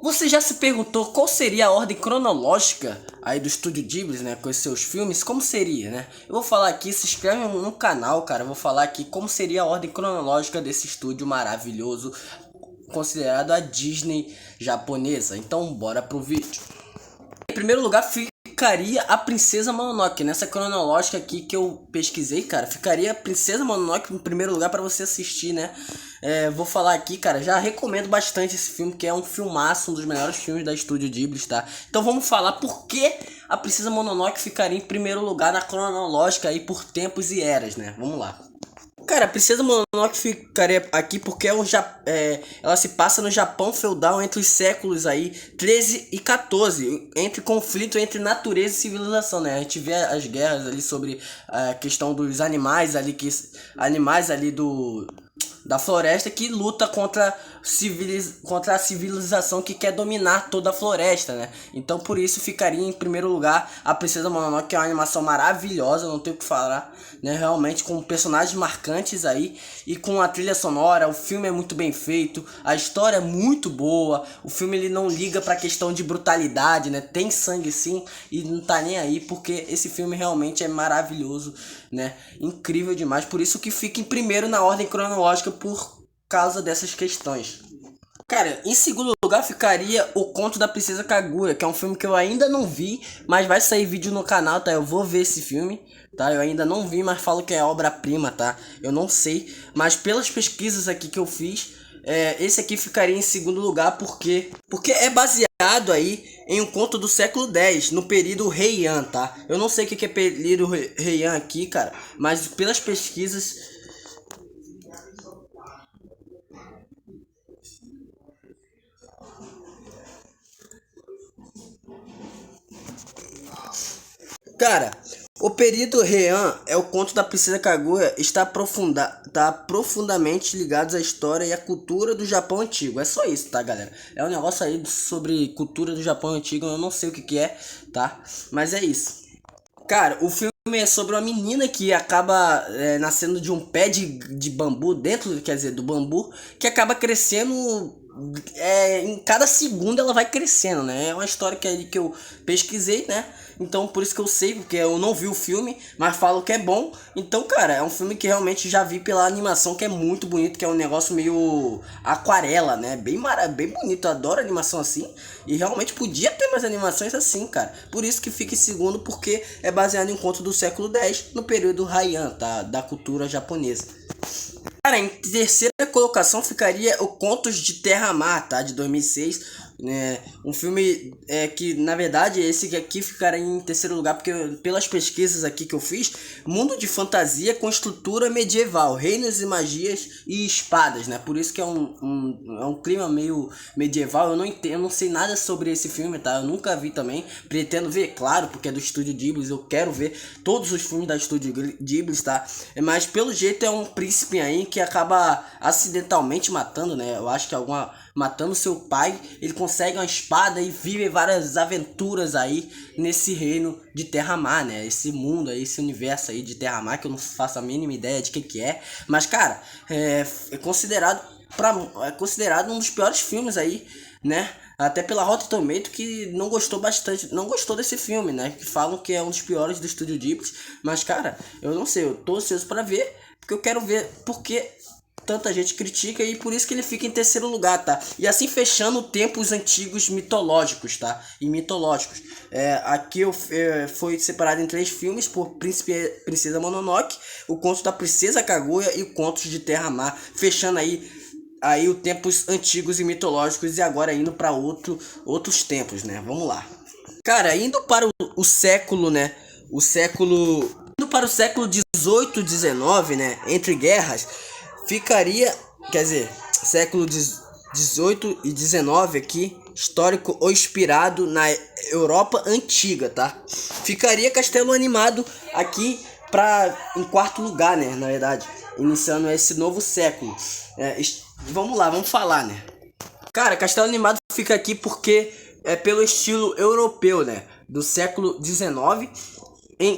Você já se perguntou qual seria a ordem cronológica aí do Estúdio Ghibli, né, com os seus filmes? Como seria, né? Eu vou falar aqui, se inscreve no canal, cara. Eu vou falar aqui como seria a ordem cronológica desse estúdio maravilhoso, considerado a Disney japonesa. Então, bora pro vídeo. Em primeiro lugar, ficaria a Princesa Mononoke. Nessa cronológica aqui que eu pesquisei, cara, ficaria a Princesa Mononoke em primeiro lugar para você assistir, né? Vou falar aqui, cara, já recomendo bastante esse filme, que é um filmaço, um dos melhores filmes da Estúdio Ghibli, tá? Então vamos falar por que a Princesa Mononoke ficaria em primeiro lugar na cronológica aí por tempos e eras, né? Vamos lá. Cara, a Princesa Mononoke ficaria aqui porque ela se passa no Japão feudal entre os séculos aí 13 e 14, entre conflito entre natureza e civilização, né? A gente vê as guerras ali sobre a questão dos animais ali, animais ali da floresta que luta contra a civilização que quer dominar toda a floresta, né? Então por isso ficaria em primeiro lugar a Princesa Mononoke, que é uma animação maravilhosa, não tenho o que falar, né? Realmente com personagens marcantes aí e com a trilha sonora. O filme é muito bem feito, a história é muito boa, o filme ele não liga pra questão de brutalidade, né? Tem sangue sim e não tá nem aí, porque esse filme realmente é maravilhoso, né? Incrível demais, por isso que fica em primeiro na ordem cronológica por causa dessas questões. Cara, em segundo lugar ficaria O Conto da Princesa Kaguya, que é um filme que eu ainda não vi, mas vai sair vídeo no canal, tá? Eu vou ver esse filme, tá? Eu ainda não vi, mas falo que é obra-prima, tá? Eu não sei, mas pelas pesquisas aqui que eu fiz, esse aqui ficaria em segundo lugar porque é baseado aí em um conto do século X, no período Heian, tá? Eu não sei o que é período Heian aqui, cara, mas pelas pesquisas. Cara, o período Heian é o conto da Princesa Kaguya, tá profundamente ligados à história e à cultura do Japão antigo. É só isso, tá, galera? É um negócio aí sobre cultura do Japão antigo, eu não sei o que é, tá? Mas é isso. Cara, o filme é sobre uma menina que acaba nascendo de um pé de bambu, dentro, quer dizer, do bambu, que acaba crescendo. Em cada segundo ela vai crescendo, né? É uma história que eu pesquisei, né? Então por isso que eu sei, porque eu não vi o filme, mas falo que é bom. Então, cara, é um filme que realmente já vi pela animação, que é muito bonito, que é um negócio meio aquarela, né? Bem bonito, eu adoro animação assim. E realmente podia ter mais animações assim, cara. Por isso que fica em segundo, porque é baseado em um conto do século X, no período Heian, tá? Da cultura japonesa. Cara, em terceira colocação ficaria o Contos de Terra-Mar, tá? De 2006, né? Um filme que, na verdade, esse aqui ficaria em terceiro lugar, porque pelas pesquisas aqui que eu fiz, mundo de fantasia com estrutura medieval, reinos e magias e espadas, né? Por isso que é um clima meio medieval. Eu não entendo, eu não sei nada sobre esse filme, tá? Eu nunca vi também, pretendo ver, claro, porque é do Estúdio Ghibli, eu quero ver todos os filmes da Estúdio Ghibli, tá? Mas pelo jeito é um príncipe aí que acaba acidentalmente matando, né? Eu acho que matando seu pai, ele consegue uma espada e vive várias aventuras aí nesse reino de Terra-Mar, né? Esse mundo aí, esse universo aí de Terra-Mar, que eu não faço a mínima ideia de que é. Mas, cara, é considerado um dos piores filmes aí, né? Até pela Rotten Tomatoes, que não gostou desse filme, né? Que falam que é um dos piores do Estúdio Ghibli. Mas, cara, eu não sei, eu tô ansioso pra ver, porque eu quero ver porque tanta gente critica e por isso que ele fica em terceiro lugar, tá? E assim fechando tempos antigos mitológicos, tá? E mitológicos. Aqui foi separado em 3 filmes por Princesa Mononoke, o Conto da Princesa Kaguya e o Contos de Terra-Mar, fechando aí os tempos antigos e mitológicos e agora indo para outros tempos, né? Vamos lá. Cara, indo para o século, né? Indo para o século 18, 19, né? Entre guerras, ficaria, quer dizer, século 18 e 19 aqui, histórico ou inspirado na Europa antiga, tá? Ficaria Castelo Animado aqui em quarto lugar, né? Na verdade, iniciando esse novo século. Vamos lá, vamos falar, né? Cara, Castelo Animado fica aqui porque é pelo estilo europeu, né? Do século XIX,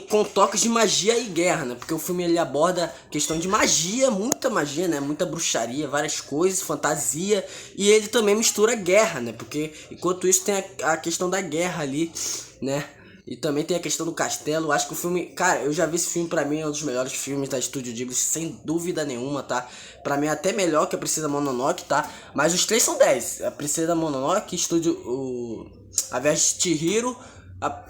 com toques de magia e guerra, né? Porque o filme ele aborda questão de magia, muita magia, né? Muita bruxaria, várias coisas, fantasia, e ele também mistura guerra, né? Porque enquanto isso tem a questão da guerra ali, né? E também tem a questão do castelo. Acho que o filme, cara, eu já vi esse filme, pra mim é um dos melhores filmes da Estúdio Ghibli, sem dúvida nenhuma, tá? Pra mim é até melhor que a Princesa Mononoke, tá? Mas os três são 10. A Princesa Mononoke, A Viagem de Chihiro,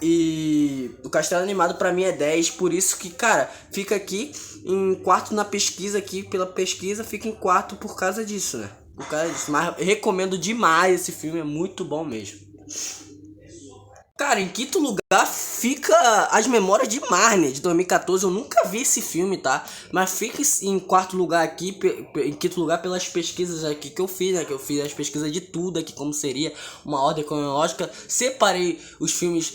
e o Castelo Animado pra mim é 10, por isso que, cara, fica aqui em quarto na pesquisa aqui, pela pesquisa, fica em quarto por causa disso, né? Por causa disso, mas recomendo demais esse filme, é muito bom mesmo. Cara, em quinto lugar fica As Memórias de Marnie, de 2014. Eu nunca vi esse filme, tá? Mas fica em quarto lugar aqui, em quinto lugar pelas pesquisas aqui que eu fiz, né? Que eu fiz as pesquisas de tudo aqui, como seria uma ordem cronológica. Separei os filmes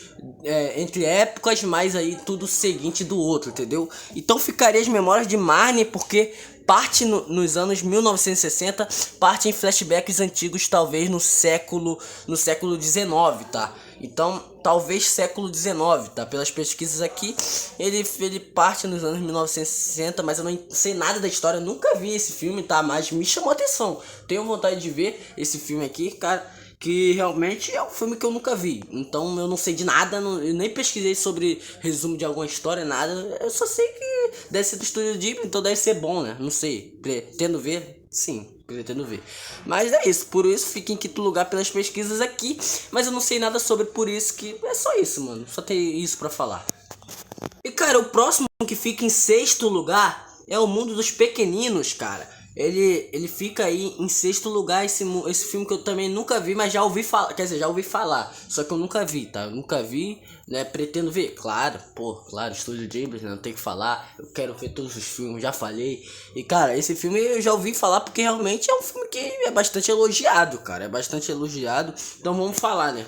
entre épocas, mas aí tudo seguinte do outro, entendeu? Então ficaria As Memórias de Marnie, porque parte nos anos 1960, parte em flashbacks antigos, talvez no século XIX, tá? Então, talvez século XIX, tá? Pelas pesquisas aqui, ele parte nos anos 1960, mas eu não sei nada da história, nunca vi esse filme, tá? Mas me chamou a atenção. Tenho vontade de ver esse filme aqui, cara, que realmente é um filme que eu nunca vi. Então eu não sei de nada, eu nem pesquisei sobre resumo de alguma história, nada. Eu só sei que deve ser do Estúdio Ghibli, então deve ser bom, né? Não sei. Pretendo ver? Sim, pretendo ver. Mas é isso, por isso fica em quinto lugar pelas pesquisas aqui. Mas eu não sei nada sobre, por isso que é só isso, mano. Só tem isso pra falar. E cara, o próximo que fica em sexto lugar é O Mundo dos Pequeninos, cara. Ele fica aí em sexto lugar, esse filme que eu também nunca vi, mas já ouvi falar, quer dizer, já ouvi falar, só que eu nunca vi, tá? Eu nunca vi, né? Pretendo ver, claro, claro, Estúdio Ghibli, né? Não tem que falar, eu quero ver todos os filmes, já falei. E cara, esse filme eu já ouvi falar porque realmente é um filme que é bastante elogiado, cara, é bastante elogiado, então vamos falar, né?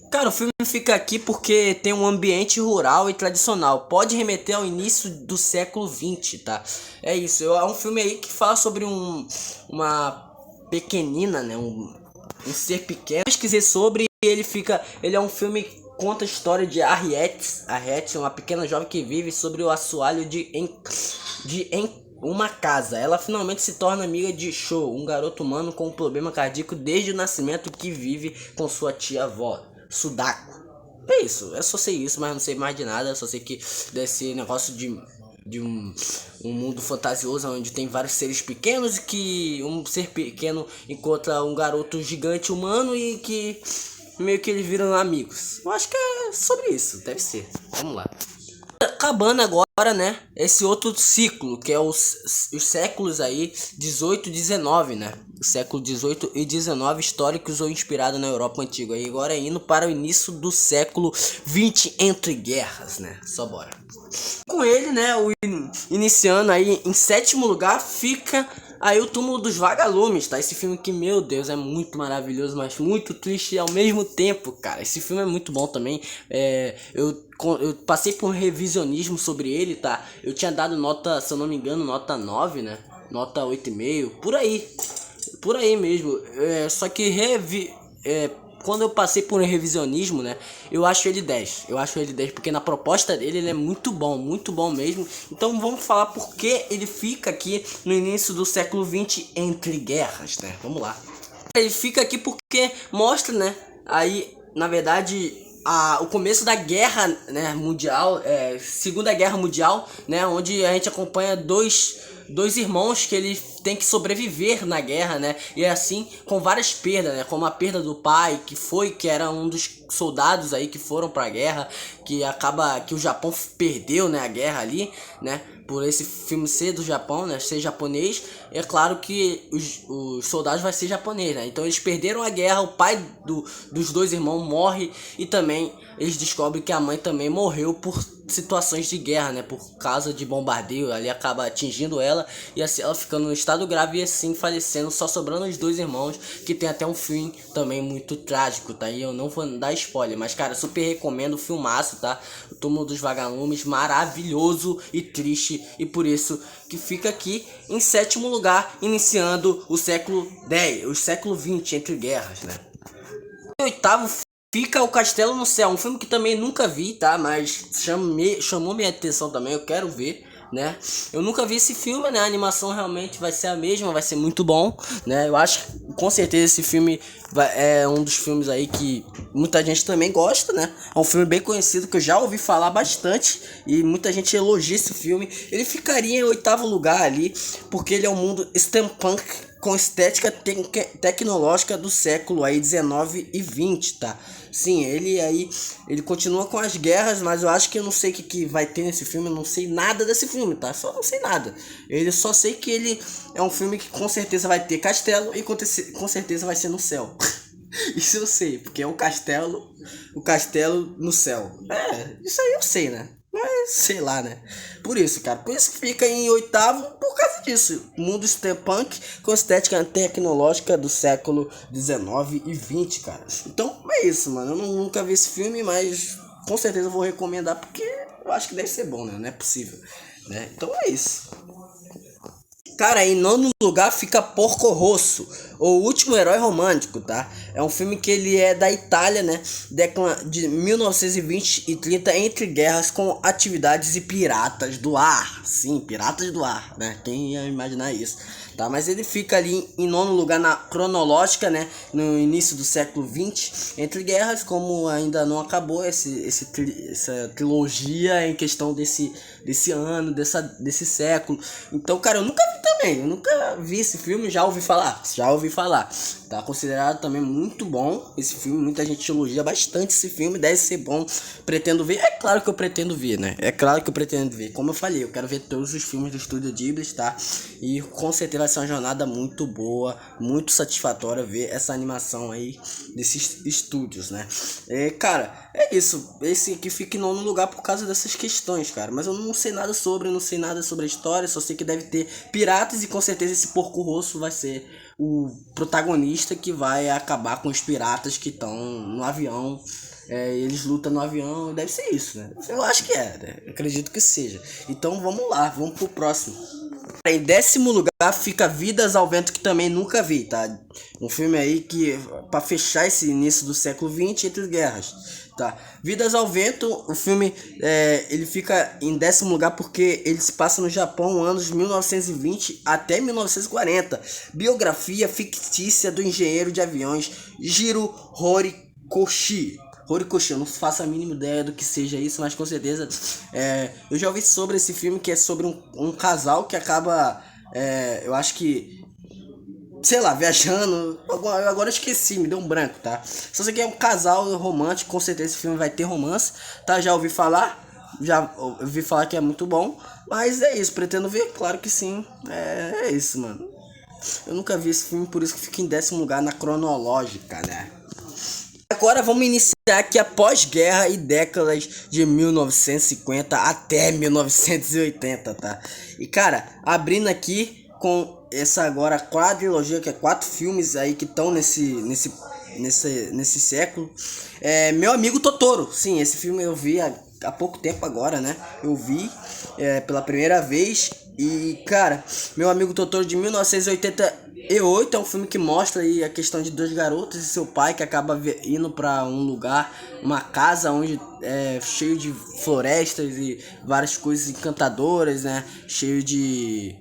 Cara, o filme fica aqui porque tem um ambiente rural e tradicional. Pode remeter ao início do século XX, tá? É isso, é um filme aí que fala sobre uma pequenina, né? Um ser pequeno. Eu pesquisei sobre e ele é um filme que conta a história de Harriet, uma pequena jovem que vive sobre o assoalho em uma casa. Ela finalmente se torna amiga de Sho, um garoto humano com um problema cardíaco desde o nascimento que vive com sua tia-avó, Sudako. É isso, eu só sei isso, mas não sei mais de nada. Eu só sei que desse negócio de um mundo fantasioso onde tem vários seres pequenos e que um ser pequeno encontra um garoto gigante humano e que meio que eles viram amigos. Eu acho que é sobre isso, deve ser. Vamos lá. Acabando agora, né, esse outro ciclo, que é os séculos aí 18 e 19, né? O século 18 e 19 históricos ou inspirado na Europa antiga. E agora indo para o início do século 20 entre guerras, né? Só bora. Com ele, né, iniciando aí em sétimo lugar fica aí O Túmulo dos Vagalumes, tá? Esse filme que, meu Deus, é muito maravilhoso, mas muito triste ao mesmo tempo, cara. Esse filme é muito bom também. Eu passei por um revisionismo sobre ele, tá? Eu tinha dado nota, se eu não me engano, nota 9, né? Nota 8,5, por aí. Por aí mesmo. Só que quando eu passei por um revisionismo, né? Eu acho ele 10. Eu acho ele 10 porque na proposta dele ele é muito bom mesmo. Então vamos falar por que ele fica aqui no início do século 20 entre guerras, né? Vamos lá. Ele fica aqui porque mostra, né? Aí, na verdade, o começo da guerra, né, mundial, Segunda Guerra Mundial, né? Onde a gente acompanha dois irmãos que ele tem que sobreviver na guerra, né? E assim, com várias perdas, né? Como a perda do pai, que era um dos soldados aí que foram pra guerra, que o Japão perdeu, né, a guerra ali, né? Por esse filme ser do Japão, né? Ser japonês, é claro que os soldados vai ser japonês, né? Então eles perderam a guerra, o pai dos dois irmãos morre e também eles descobrem que a mãe também morreu por situações de guerra, né? Por causa de bombardeio, ali acaba atingindo ela e assim ela ficando no estado grave e assim falecendo, só sobrando os dois irmãos, que tem até um fim também muito trágico, tá? E eu não vou dar spoiler, mas cara, super recomendo o filmaço, tá? O Túmulo dos Vagalumes, maravilhoso e triste, e por isso que fica aqui em sétimo lugar, iniciando o século 10, o século 20 entre guerras, né? O oitavo fica O Castelo no Céu, um filme que também nunca vi, tá? Mas chamou minha atenção também, eu quero ver, né? Eu nunca vi esse filme, né? A animação realmente vai ser a mesma, vai ser muito bom, né? Eu acho que com certeza esse filme é um dos filmes aí que muita gente também gosta, né? É um filme bem conhecido que eu já ouvi falar bastante e muita gente elogia esse filme. Ele ficaria em 8º lugar ali, porque ele é um mundo steampunk com estética tecnológica do século aí 19 e 20, tá? Sim, ele continua com as guerras, mas eu acho que eu não sei o que vai ter nesse filme, eu não sei nada desse filme, tá? Só não sei nada. Eu só sei que ele é um filme que com certeza vai ter castelo e com certeza vai ser no céu. Isso eu sei, porque é o castelo no céu. Isso aí eu sei, né? Mas sei lá, né? Por isso, cara. Por isso que fica em 8º por causa disso. Mundo steampunk com estética tecnológica do século 19 e 20, cara. Então é isso, mano. Eu nunca vi esse filme, mas com certeza eu vou recomendar porque eu acho que deve ser bom, né? Não é possível, né? Então é isso. Cara, em 9º lugar fica Porco Rosso, O Último Herói Romântico, tá? É um filme que ele é da Itália, né? De 1920 e 30, entre guerras com atividades e piratas do ar. Sim, piratas do ar, né? Quem ia imaginar isso? Tá, mas ele fica ali em 9º lugar na cronológica, né? No início do século 20, entre guerras, como ainda não acabou essa trilogia em questão desse ano, desse século. Então, cara, eu nunca vi também, eu nunca vi esse filme, já ouvi falar. Tá considerado também muito bom esse filme, muita gente elogia bastante esse filme, deve ser bom. Pretendo ver, é claro que eu pretendo ver, né? É claro que eu pretendo ver, como eu falei, eu quero ver todos os filmes do Estúdio Ghibli, tá? E com certeza vai ser uma jornada muito boa, muito satisfatória ver essa animação aí desses estúdios, né? Cara, é isso, esse aqui fica em 9º lugar por causa dessas questões, cara. Mas eu não sei nada sobre a história, só sei que deve ter piratas e com certeza esse Porco Rosso vai ser o protagonista que vai acabar com os piratas que estão no avião. Eles lutam no avião, deve ser isso, né? Eu acho que né? Eu acredito que seja. Então vamos lá, vamos pro próximo. Em 10º lugar fica Vidas ao Vento, que também nunca vi, tá? Um filme aí que, pra fechar esse início do século 20 entre guerras, tá? Vidas ao Vento, o filme, ele fica em 10º lugar porque ele se passa no Japão, anos 1920 até 1940. Biografia fictícia do engenheiro de aviões Jiro Horikoshi. Eu não faço a mínima ideia do que seja isso, mas com certeza eu já ouvi sobre esse filme, que é sobre um casal que acaba, eu acho que, sei lá, viajando. Agora eu esqueci, me deu um branco, tá? Só sei que é um casal romântico, com certeza esse filme vai ter romance, tá? Já ouvi falar que é muito bom, mas é isso, pretendo ver, claro que sim. É isso, mano. Eu nunca vi esse filme, por isso que fica em 10º lugar na cronológica, né? Agora vamos iniciar aqui a pós-guerra e décadas de 1950 até 1980, tá? E cara, abrindo aqui com essa agora quadrilogia, que é 4 filmes aí que estão nesse século. Meu Amigo Totoro, sim, esse filme eu vi há pouco tempo agora, né? Eu vi pela primeira vez. E cara, Meu Amigo Totoro de 1988 é um filme que mostra aí a questão de 2 garotos e seu pai que acaba indo pra um lugar, uma casa onde cheio de florestas e várias coisas encantadoras, né? Cheio de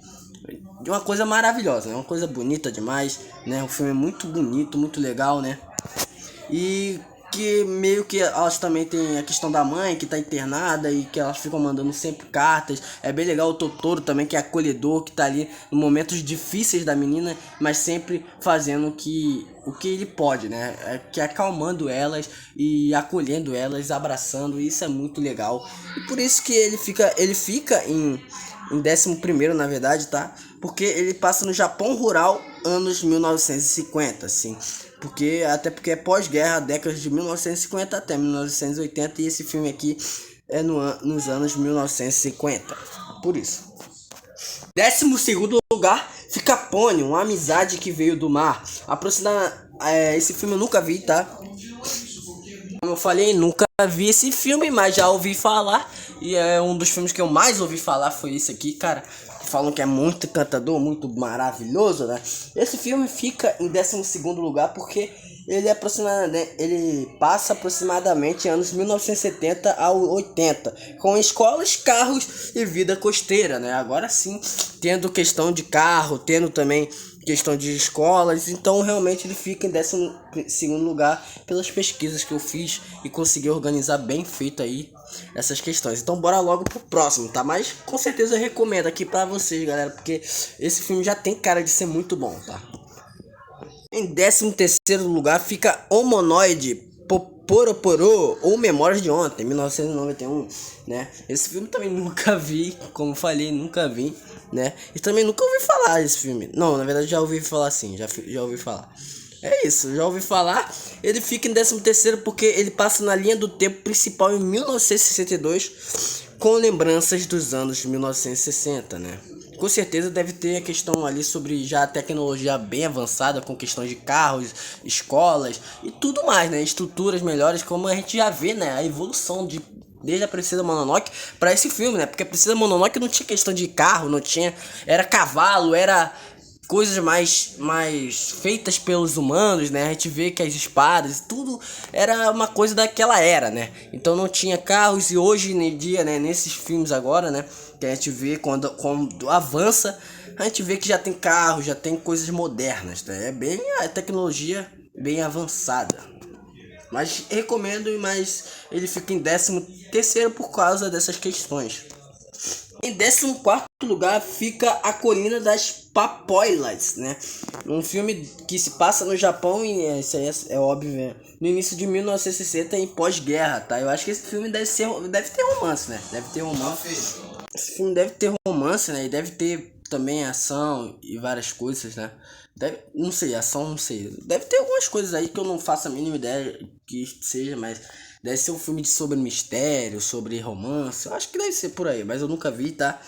uma coisa maravilhosa, né? Uma coisa bonita demais, né? O filme é muito bonito, muito legal, né? E que meio que elas também tem a questão da mãe que tá internada e que elas ficam mandando sempre cartas. É bem legal o Totoro também, que é acolhedor, que tá ali em momentos difíceis da menina, mas sempre fazendo o que ele pode, né? Que é acalmando elas e acolhendo elas, abraçando. E isso é muito legal. E por isso que ele fica em 11º, na verdade, tá? Porque ele passa no Japão rural, anos 1950, assim. Até porque é pós-guerra, décadas de 1950 até 1980, e esse filme aqui é nos anos 1950. Por isso. 12º lugar fica Pony, uma amizade que veio do mar. Esse filme eu nunca vi, tá? Como eu falei, nunca vi esse filme, mas já ouvi falar. E é um dos filmes que eu mais ouvi falar foi esse aqui, cara. falam que é muito encantador, muito maravilhoso, né? Esse filme fica em 12º lugar porque ele passa aproximadamente anos 1970 a 80, com escolas, carros e vida costeira, né? Agora sim, tendo questão de carro, tendo também questão de escolas, então realmente ele fica em 12º lugar pelas pesquisas que eu fiz e consegui organizar bem feito aí essas questões. Então bora logo pro próximo, tá? Mas com certeza eu recomendo aqui pra vocês, galera, porque esse filme já tem cara de ser muito bom, tá? Em 13º lugar fica Homonoide Poroporo ou Memórias de Ontem, 1991, né? Esse filme também nunca vi, como falei, nunca vi, né? E também nunca ouvi falar desse filme. Não, na verdade já ouvi falar sim, já ouvi falar. É isso, já ouvi falar. Ele fica em 13º porque ele passa na linha do tempo principal em 1962, com lembranças dos anos 1960, né? Com certeza deve ter a questão ali sobre já a tecnologia bem avançada, com questões de carros, escolas e tudo mais, né? Estruturas melhores, como a gente já vê, né? A evolução desde a Princesa Mononoke para esse filme, né? Porque a Princesa Mononoke não tinha questão de carro, não tinha... Era cavalo, era coisas mais feitas pelos humanos, né? A gente vê que as espadas, tudo era uma coisa daquela era, né? Então não tinha carros e hoje em dia, né? Nesses filmes agora, né? Que a gente vê quando avança, a gente vê que já tem carro, já tem coisas modernas, né? É bem a tecnologia bem avançada. Mas recomendo, mas ele fica em 13º por causa dessas questões. Em 14º lugar fica A Colina das Papoilas, né? Um filme que se passa no Japão e isso aí é óbvio, né? No início de 1960 em pós-guerra, tá? Eu acho que esse filme deve ter romance, né? Deve ter romance. Esse filme deve ter romance, né? E deve ter também ação e várias coisas, né? Não sei, ação, não sei. Deve ter algumas coisas aí que eu não faço a mínima ideia que seja, mas deve ser um filme sobre mistério, sobre romance. Eu acho que deve ser por aí, mas eu nunca vi, tá?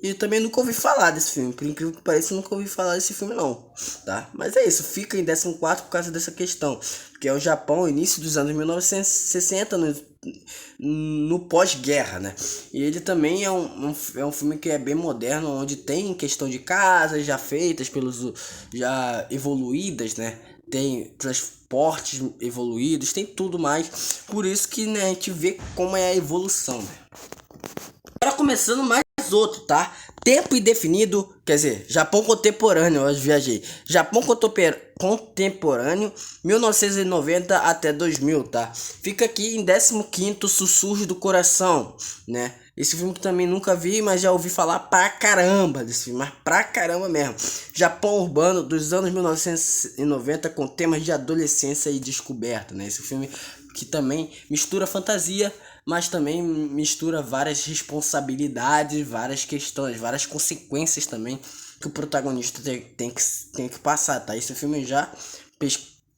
E também nunca ouvi falar desse filme. Por incrível que pareça, eu nunca ouvi falar desse filme não, tá? Mas é isso, fica em 14º por causa dessa questão. Que é o Japão, início dos anos 1960, no pós-guerra, né? E ele também é um filme que é bem moderno, onde tem questão de casas já feitas já evoluídas, né? Tem transportes evoluídos, tem tudo mais. Por isso que, né, a gente vê como é a evolução, né? Agora começando mais outro, tá? Tempo Indefinido, quer dizer, Japão Contemporâneo, eu viajei. Japão Contemporâneo, 1990 até 2000, tá? Fica aqui em 15º, Sussurros do Coração, né? Esse filme que também nunca vi, mas já ouvi falar pra caramba desse filme, mas pra caramba mesmo. Japão Urbano dos anos 1990 com temas de adolescência e descoberta, né? Esse filme que também mistura fantasia, mas também mistura várias responsabilidades, várias questões, várias consequências também que o protagonista tem que passar, tá? Esse filme eu já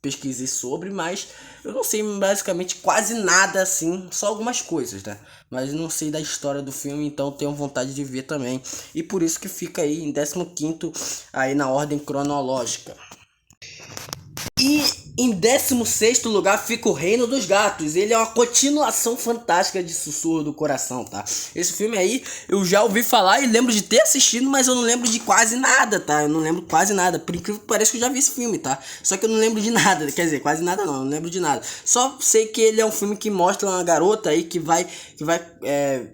pesquisei sobre, mas eu não sei basicamente quase nada assim, só algumas coisas, tá? Mas não sei da história do filme, então tenho vontade de ver também. E por isso que fica aí em 15º, aí na ordem cronológica. E em 16º lugar fica O Reino dos Gatos. Ele é uma continuação fantástica de Sussurro do Coração, tá? Esse filme aí eu já ouvi falar e lembro de ter assistido, mas eu não lembro de quase nada, tá? Eu não lembro quase nada. Por incrível que pareça que eu já vi esse filme, tá? Só que eu não lembro de nada. Quer dizer, quase nada não, eu não lembro de nada. Só sei que ele é um filme que mostra uma garota aí que vai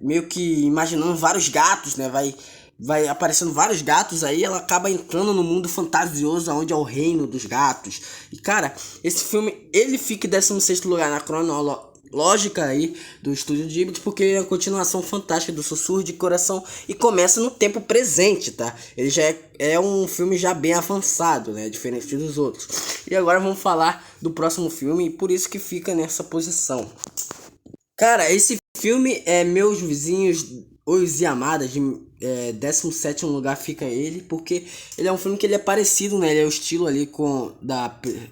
meio que imaginando vários gatos, né? Vai aparecendo vários gatos aí, ela acaba entrando no mundo fantasioso, onde é o reino dos gatos. E cara, esse filme, ele fica em 16º lugar na cronológica aí do Estúdio Ghibli, porque é a continuação fantástica do Sussurro de Coração e começa no tempo presente, tá? Ele já é um filme já bem avançado, né? Diferente dos outros. E agora vamos falar do próximo filme, e por isso que fica nessa posição. Cara, esse filme é Meus Vizinhos Os Yamadas, de 17º lugar fica ele, porque ele é um filme que ele é parecido, né? Ele é o estilo ali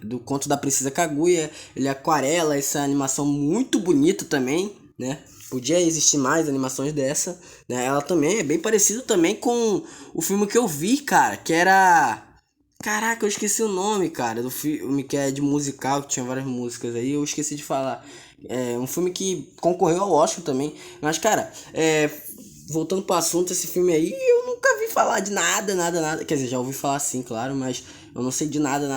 do Conto da Princesa Kaguya, ele é aquarela, essa animação muito bonita também, né? Podia existir mais animações dessa, né? Ela também é bem parecida também com o filme que eu vi, cara, que era... Caraca, eu esqueci o nome, cara, do filme que é de musical, que tinha várias músicas aí, eu esqueci de falar. É um filme que concorreu ao Oscar também, mas, cara, voltando pro assunto, esse filme aí, eu nunca vi falar de nada. Quer dizer, já ouvi falar sim, claro, mas eu não sei de nada,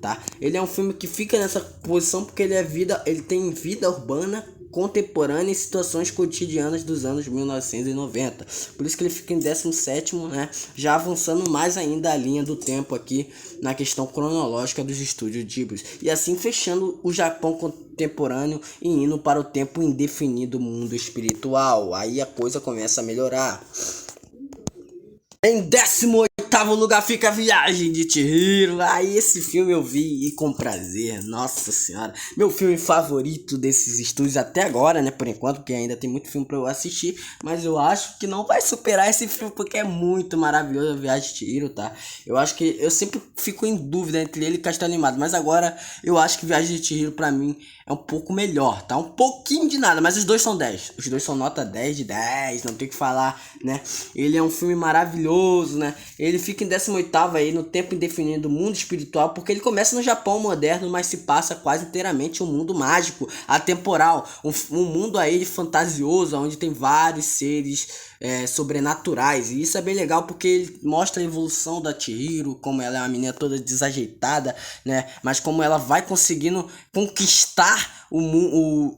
tá? Ele é um filme que fica nessa posição porque ele tem vida urbana contemporânea em situações cotidianas dos anos 1990. Por isso que ele fica em 17º, né? Já avançando mais ainda a linha do tempo aqui na questão cronológica dos estúdios Ghibli. E assim fechando o Japão contemporâneo e indo para o tempo indefinido mundo espiritual. Aí a coisa começa a melhorar. Em 18º lugar fica a Viagem de Chihiro. Aí esse filme eu vi e com prazer. Nossa senhora. Meu filme favorito desses estúdios até agora, né? Por enquanto, porque ainda tem muito filme pra eu assistir. Mas eu acho que não vai superar esse filme porque é muito maravilhoso a Viagem de Chihiro, tá? Eu acho que eu sempre fico em dúvida entre ele e Castelo Animado. Mas agora eu acho que Viagem de Chihiro pra mim é um pouco melhor, tá? Um pouquinho de nada, mas os dois são 10. Os dois são nota 10 de 10, não tem o que falar, né? Ele é um filme maravilhoso, né? Ele fica em 18º aí no tempo indefinido do mundo espiritual, porque ele começa no Japão moderno, mas se passa quase inteiramente um mundo mágico, atemporal, um mundo aí fantasioso, onde tem vários seres sobrenaturais. E isso é bem legal porque ele mostra a evolução da Chihiro, como ela é uma menina toda desajeitada, né? Mas como ela vai conseguindo conquistar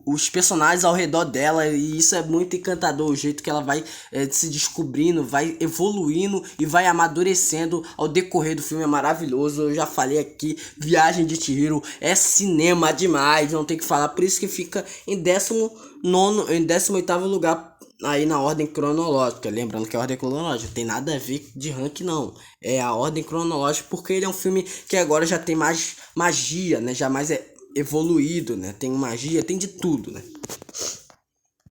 os personagens ao redor dela, e isso é muito encantador, o jeito que ela vai se descobrindo, vai evoluindo e vai amadurecendo ao decorrer do filme. É maravilhoso. Eu já falei aqui, Viagem de Chihiro é cinema demais, não tem que falar. Por isso que fica em 18º lugar aí na ordem cronológica. Lembrando que a ordem cronológica tem nada a ver de ranking, não. É a ordem cronológica porque ele é um filme que agora já tem mais magia, né? Já mais evoluído, né? Tem magia, tem de tudo, né?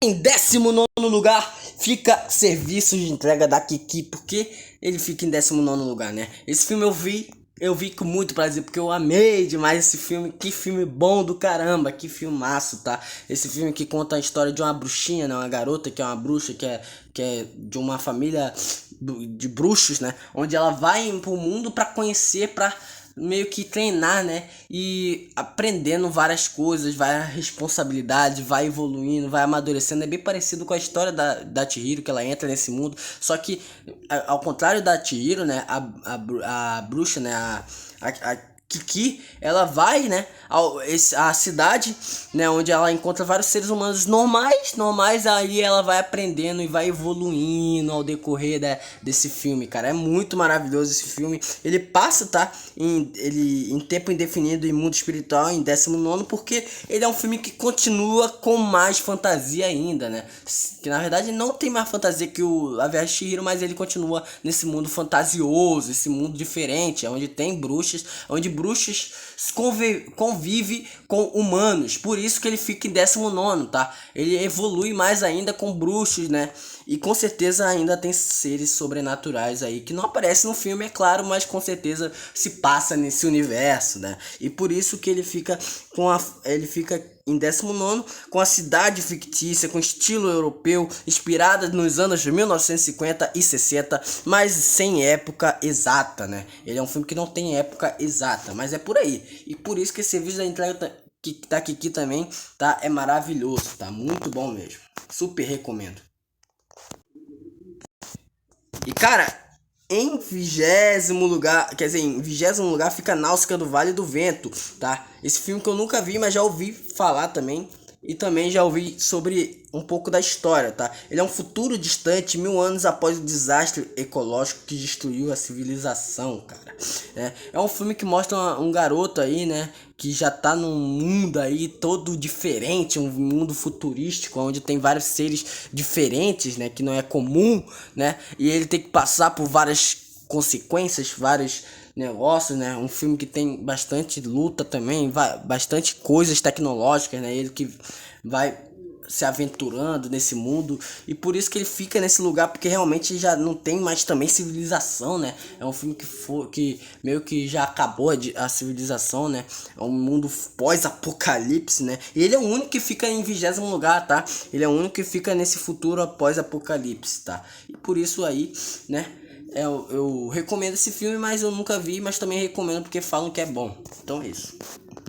Em 19º lugar fica Serviços de Entrega da Kiki. Porque ele fica em 19º lugar, né? Esse filme eu vi com muito prazer, porque eu amei demais esse filme. Que filme bom do caramba, que filmaço, tá? Esse filme que conta a história de uma bruxinha, né? Uma garota que é uma bruxa, que é de uma família de bruxos, né? Onde ela vai pro mundo pra conhecer, pra meio que treinar, né? E aprendendo várias coisas, várias responsabilidades, vai evoluindo, vai amadurecendo. É bem parecido com a história da Chihiro, que ela entra nesse mundo. Só que, ao contrário da Chihiro, né? A bruxa, né? A Kiki, ela vai, né, a cidade, né, onde ela encontra vários seres humanos normais, aí ela vai aprendendo e vai evoluindo ao decorrer desse filme, cara. É muito maravilhoso esse filme. Ele passa, tá, em tempo indefinido e mundo espiritual em 19º, porque ele é um filme que continua com mais fantasia ainda, né, que na verdade não tem mais fantasia que a Viagem de Chihiro, mas ele continua nesse mundo fantasioso, esse mundo diferente, onde tem bruxas, onde bruxas convive com humanos. Por isso que ele fica em 19º, tá? Ele evolui mais ainda com bruxos, né? E com certeza ainda tem seres sobrenaturais aí que não aparecem no filme, é claro, mas com certeza se passa nesse universo, né? E por isso que ele fica em 19º, com a cidade fictícia, com estilo europeu, inspirada nos anos de 1950 e 60, mas sem época exata, né? Ele é um filme que não tem época exata, mas é por aí. E por isso que esse serviço da entrega da Kiki também, tá? É maravilhoso, tá? Muito bom mesmo. Super recomendo. E cara, em 20º lugar, quer dizer, em 20º lugar fica Náusea do Vale do Vento, tá? Esse filme que eu nunca vi, mas já ouvi falar também. E também já ouvi sobre um pouco da história, tá? Ele é um futuro distante, 1000 anos após o desastre ecológico que destruiu a civilização, cara. É um filme que mostra um garoto aí, né? Que já tá num mundo aí todo diferente, um mundo futurístico, onde tem vários seres diferentes, né? Que não é comum, né? E ele tem que passar por várias consequências, vários negócios, né? Um filme que tem bastante luta também, bastante coisas tecnológicas, né? Ele que vai se aventurando nesse mundo, e por isso que ele fica nesse lugar, porque realmente já não tem mais também civilização, né? É um filme que meio que já acabou a civilização, né? É um mundo pós-apocalipse, né? E ele é o único que fica em 20º lugar, tá? Ele é o único que fica nesse futuro após apocalipse, tá? E por isso aí, né? Eu recomendo esse filme, mas eu nunca vi, mas também recomendo porque falam que é bom. Então é isso.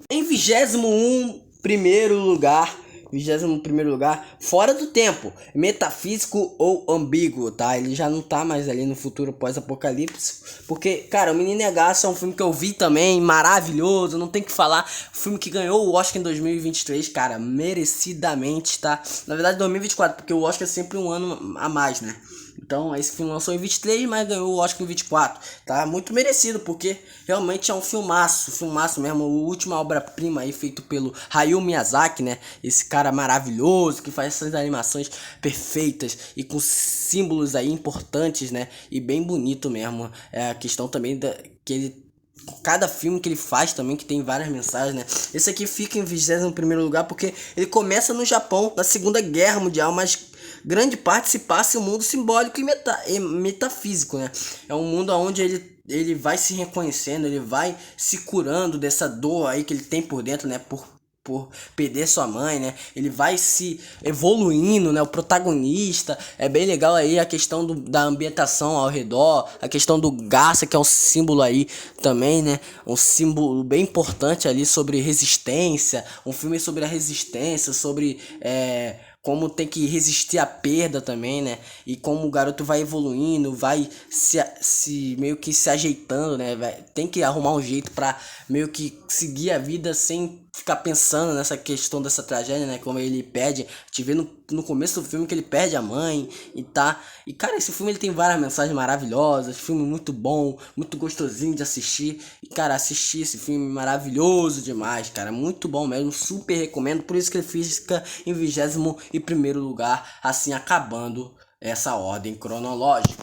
Em 21º lugar 21º lugar, Fora do Tempo, metafísico ou ambíguo, tá? Ele já não tá mais ali no futuro pós-apocalipse, porque, cara, O Menino e a Garça é um filme que eu vi também, maravilhoso, não tem o que falar. Filme que ganhou o Oscar em 2023, cara, merecidamente, tá? Na verdade 2024, porque o Oscar é sempre um ano a mais, né? Então, esse filme lançou em 23, mas ganhou o Oscar em 24, tá? Muito merecido, porque realmente é um filmaço mesmo. A última obra-prima aí, feito pelo Hayao Miyazaki, né? Esse cara maravilhoso, que faz essas animações perfeitas e com símbolos aí importantes, né? E bem bonito mesmo. É a questão também que ele... Cada filme que ele faz também, que tem várias mensagens, né? Esse aqui fica em 21º lugar porque ele começa no Japão, na Segunda Guerra Mundial, mas grande parte se passa em um mundo simbólico e metafísico, né? É um mundo onde ele vai se reconhecendo, ele vai se curando dessa dor aí que ele tem por dentro, né? Por perder sua mãe, né? Ele vai se evoluindo, né? O protagonista. É bem legal aí a questão da ambientação ao redor, a questão do Garça, que é um símbolo aí também, né? Um símbolo bem importante ali sobre resistência. Um filme sobre a resistência, sobre como tem que resistir à perda também, né? E como o garoto vai evoluindo, vai se meio que se ajeitando, né? Tem que arrumar um jeito pra meio que seguir a vida sem ficar pensando nessa questão dessa tragédia, né? Como ele perde, te vê no começo do filme que ele perde a mãe e tá. E cara, esse filme ele tem várias mensagens maravilhosas, filme muito bom, muito gostosinho de assistir. E cara, assistir esse filme maravilhoso demais, cara, muito bom mesmo, super recomendo. Por isso que ele fica em 21º lugar, assim acabando essa ordem cronológica.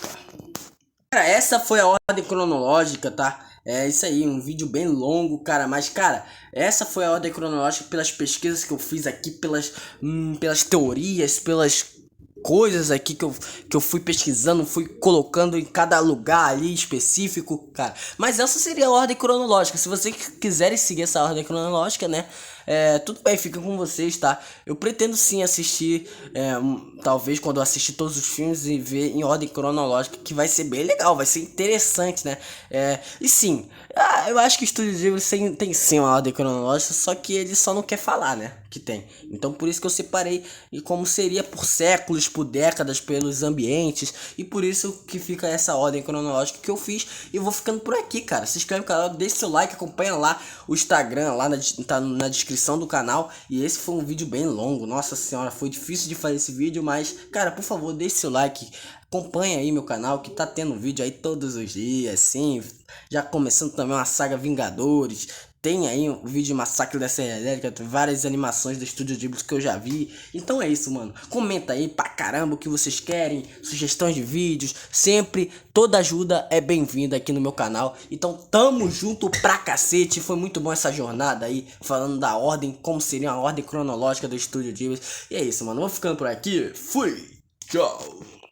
Cara, essa foi a ordem cronológica, tá? É isso aí, um vídeo bem longo, cara, mas, cara, essa foi a ordem cronológica pelas pesquisas que eu fiz aqui, pelas teorias, pelas coisas aqui que eu fui pesquisando, fui colocando em cada lugar ali específico, cara. Mas essa seria a ordem cronológica. Se vocês quiserem seguir essa ordem cronológica, né? Tudo bem, fica com vocês, tá? Eu pretendo sim assistir, talvez quando eu assistir todos os filmes e ver em ordem cronológica, que vai ser bem legal, vai ser interessante, né? E sim, eu acho que o Estúdio Ghibli tem sim uma ordem cronológica, só que ele só não quer falar, né? Que tem. Então por isso que eu separei e como seria por séculos, por décadas, pelos ambientes, e por isso que fica essa ordem cronológica que eu fiz. E eu vou ficando por aqui, cara. Se inscreve no canal, deixa seu like, acompanha lá o Instagram, lá tá na descrição do canal. E esse foi um vídeo bem longo, nossa senhora, foi difícil de fazer esse vídeo, mas, cara, por favor, deixe seu like. Acompanha aí meu canal, que tá tendo vídeo aí todos os dias, sim. Já começando também uma saga Vingadores. Tem aí um vídeo de Massacre da Serra Elétrica, várias animações do Estúdio Ghibli que eu já vi. Então é isso, mano. Comenta aí pra caramba o que vocês querem, sugestões de vídeos. Sempre, toda ajuda é bem-vinda aqui no meu canal. Então tamo junto pra cacete. Foi muito bom essa jornada aí, falando da ordem, como seria a ordem cronológica do Estúdio Ghibli. E é isso, mano. Vou ficando por aqui. Fui! Tchau!